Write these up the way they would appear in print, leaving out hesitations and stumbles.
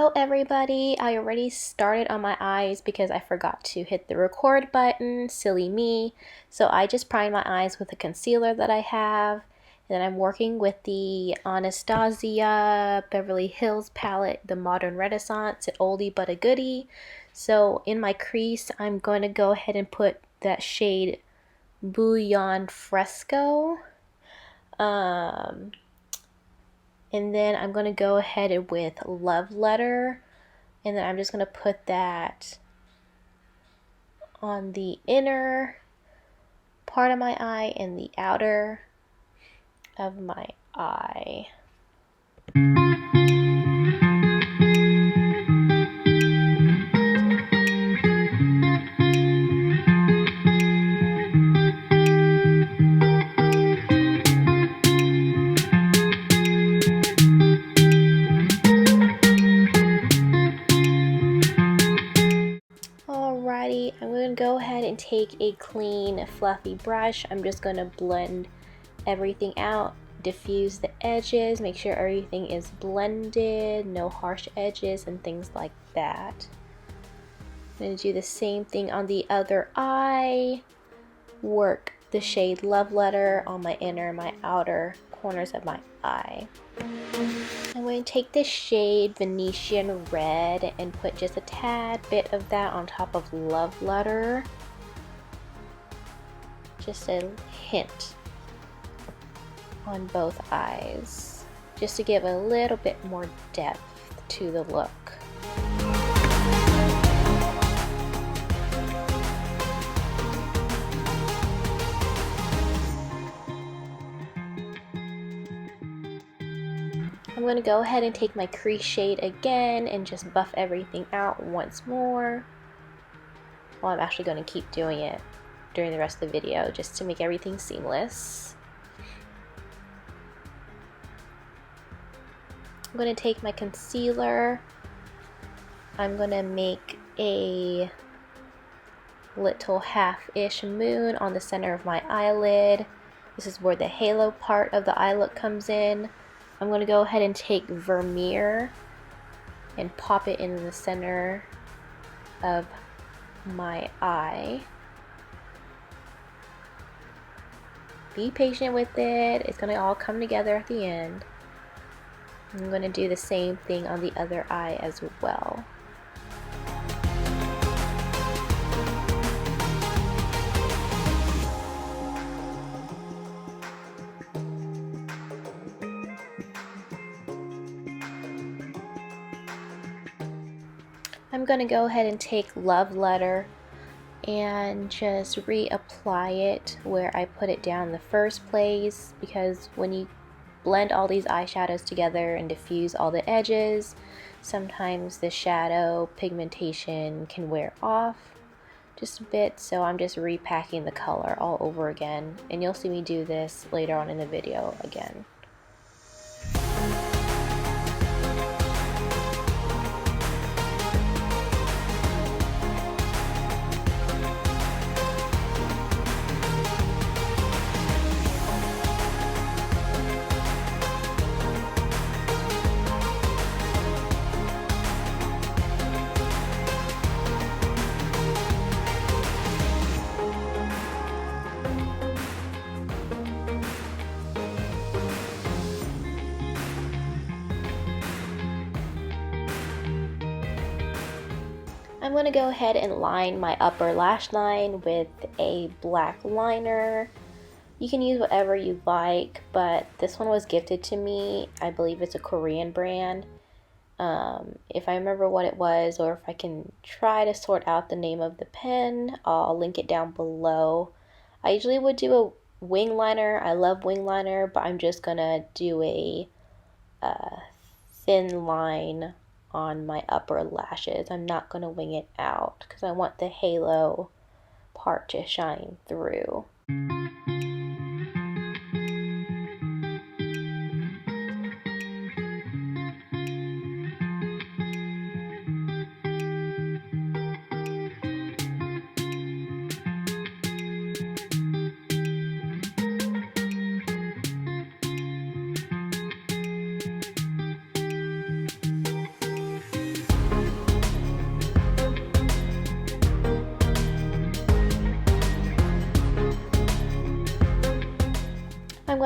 Hello everybody, I already started on my eyes because I forgot to hit the record button, silly me. So I just primed my eyes with a concealer that I have. And then I'm working with the Anastasia Beverly Hills palette, the Modern Renaissance, an oldie but a goodie. So in my crease, I'm going to go ahead and put that shade Bouillon Fresco. And then I'm going to go ahead with Love Letter, and then I'm just going to put that on the inner part of my eye and the outer of my eye. Alrighty, I'm going to go ahead and take a clean fluffy brush. I'm just going to blend everything out, diffuse the edges, make sure everything is blended, no harsh edges and things like that. I'm going to do the same thing on the other eye, work the shade Love Letter on my inner, my outer corners of my eye. I'm going to take this shade Venetian Red and put just a tad bit of that on top of Love Letter. Just a hint on both eyes, just to give a little bit more depth to the look. I'm going to go ahead and take my crease shade again and just buff everything out once more. Well, I'm actually going to keep doing it during the rest of the video just to make everything seamless. I'm going to take my concealer. I'm going to make a little half-ish moon on the center of my eyelid. This is where the halo part of the eye look comes in. I'm going to go ahead and take Vermeer and pop it in the center of my eye. Be patient with it. It's going to all come together at the end. I'm going to do the same thing on the other eye as well. I'm going to go ahead and take Love Letter and just reapply it where I put it down in the first place, because when you blend all these eyeshadows together and diffuse all the edges, sometimes the shadow pigmentation can wear off just a bit, so I'm just repacking the color all over again, and you'll see me do this later on in the video again. I'm going to go ahead and line my upper lash line with a black liner. You can use whatever you like, but this one was gifted to me. I believe it's a Korean brand. If I remember what it was, or if I can try to sort out the name of the pen, I'll link it down below. I usually would do a wing liner. I love wing liner, but I'm just going to do a thin line on my upper lashes. I'm not going to wing it out because I want the halo part to shine through.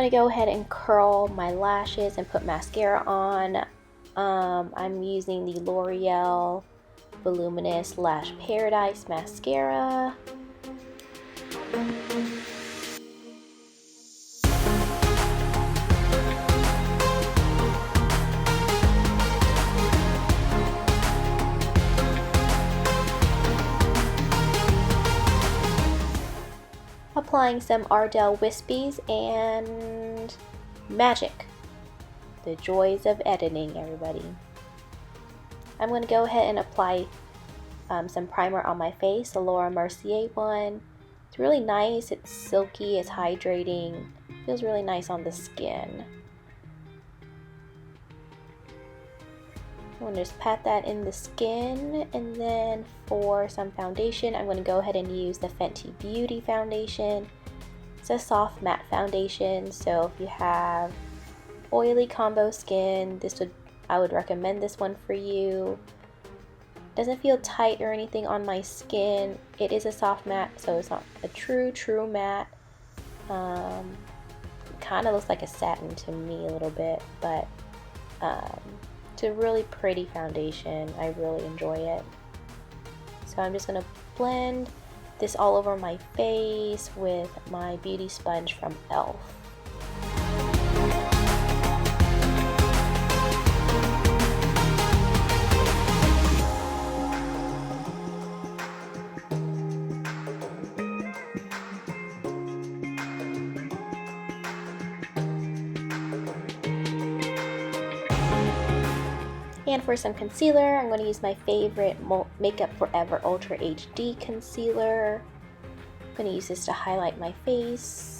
going to go ahead and curl my lashes and put mascara on. I'm using the L'Oreal Voluminous Lash Paradise mascara. Applying some Ardell Wispies and magic. The joys of editing, everybody. I'm going to go ahead and apply some primer on my face, the Laura Mercier one. It's really nice, it's silky, it's hydrating, feels really nice on the skin. I'm going to just pat that in the skin, and then for some foundation, I'm going to go ahead and use the Fenty Beauty foundation. It's a soft matte foundation, so if you have oily combo skin, I would recommend this one for you. Doesn't feel tight or anything on my skin. It is a soft matte, so it's not a true matte. It kind of looks like a satin to me a little bit, but it's a really pretty foundation. I really enjoy it. So I'm just going to blend this all over my face with my beauty sponge from e.l.f. And for some concealer, I'm going to use my favorite Makeup Forever Ultra HD concealer. I'm going to use this to highlight my face.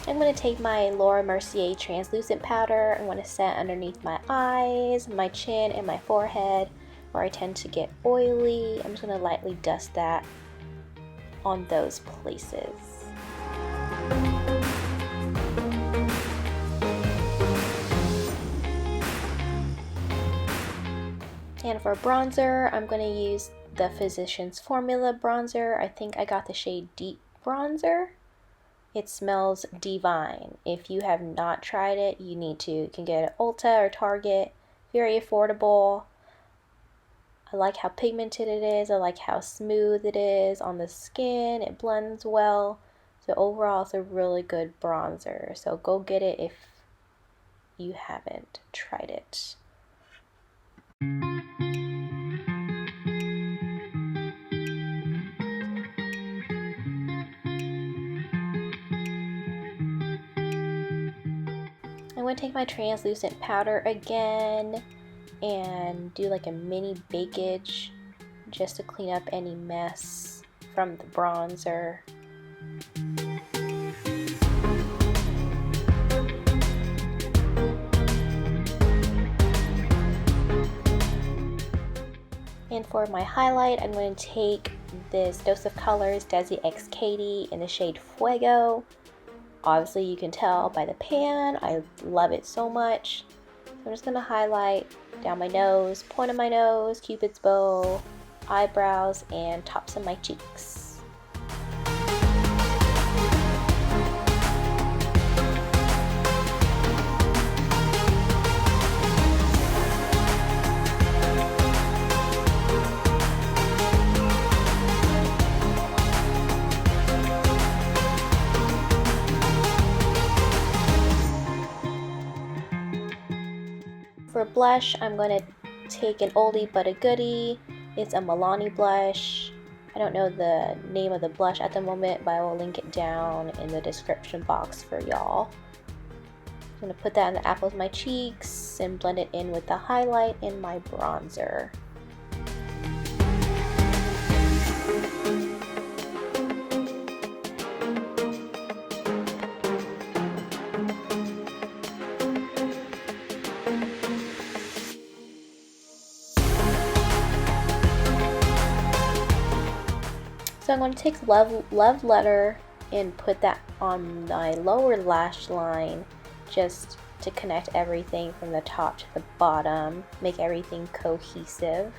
I'm going to take my Laura Mercier translucent powder. I want to set underneath my eyes, my chin, and my forehead where I tend to get oily. I'm just going to lightly dust that on those places. And for bronzer, I'm going to use the Physicians Formula bronzer. I think I got the shade Deep Bronzer. It smells divine. If you have not tried it, you need to. You can get it at Ulta or Target. Very affordable. I like how pigmented it is. I like how smooth it is on the skin. It blends well. So overall, it's a really good bronzer. So go get it if you haven't tried it. I'm going to take my translucent powder again and do like a mini bakage just to clean up any mess from the bronzer. And for my highlight, I'm going to take this Dose of Colors Desi X Katie in the shade Fuego. Obviously you can tell by the pan, I love it so much. So I'm just going to highlight down my nose, point of my nose, cupid's bow, eyebrows, and tops of my cheeks. For blush, I'm going to take an oldie but a goodie. It's a Milani blush. I don't know the name of the blush at the moment, but I will link it down in the description box for y'all. I'm going to put that on the apples of my cheeks and blend it in with the highlight in my bronzer. So I'm going to take love letter and put that on my lower lash line just to connect everything from the top to the bottom, make everything cohesive.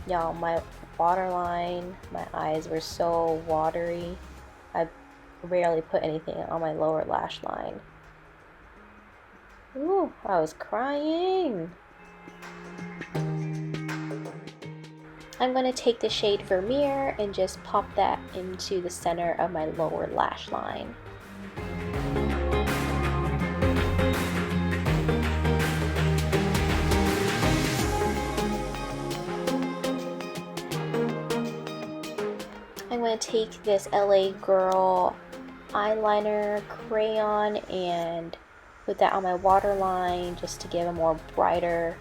Y'all, my waterline, my eyes were so watery. I rarely put anything on my lower lash line. Ooh, I was crying. I'm going to take the shade Vermeer and just pop that into the center of my lower lash line. I'm going to take this LA Girl eyeliner crayon and put that on my waterline just to give a more brighter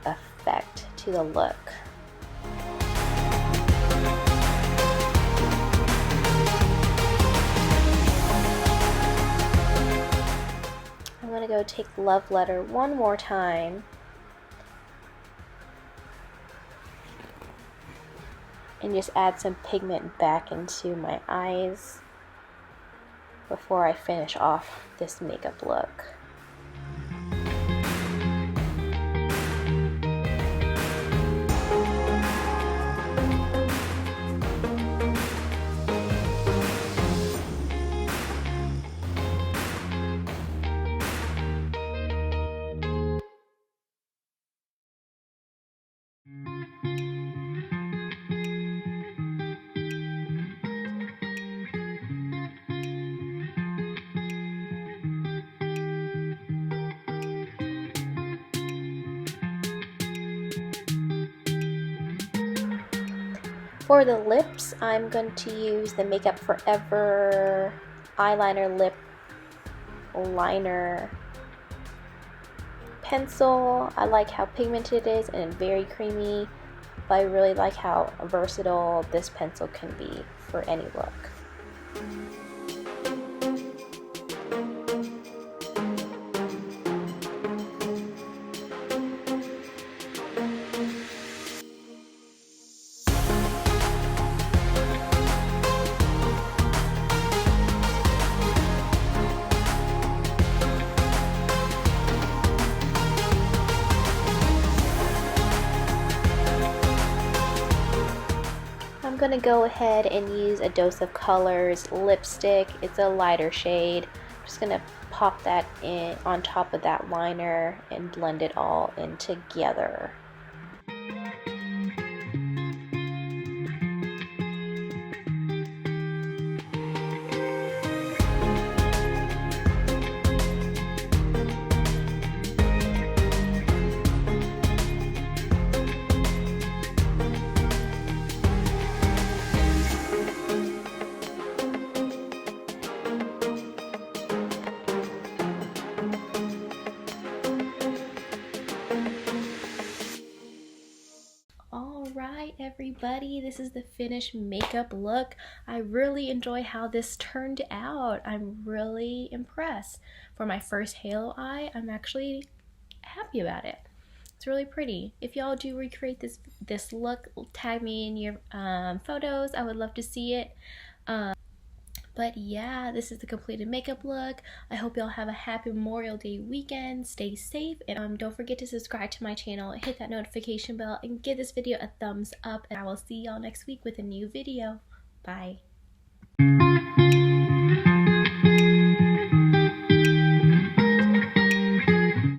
effect to the look. I'm going to go take Love Letter one more time and just add some pigment back into my eyes before I finish off this makeup look. For the lips, I'm going to use the Makeup Forever eyeliner lip liner pencil. I like how pigmented it is and very creamy, but I really like how versatile this pencil can be for any look. I'm gonna go ahead and use a Dose of Colors lipstick. It's a lighter shade. I'm just gonna pop that in on top of that liner and blend it all in together. Alright everybody, this is the finished makeup look. I really enjoy how this turned out. I'm really impressed. For my first halo eye, I'm actually happy about it. It's really pretty. If y'all do recreate this look, tag me in your photos. I would love to see it. But yeah, this is the completed makeup look. I hope y'all have a happy Memorial Day weekend. Stay safe, and don't forget to subscribe to my channel, hit that notification bell, and give this video a thumbs up. And I will see y'all next week with a new video. Bye.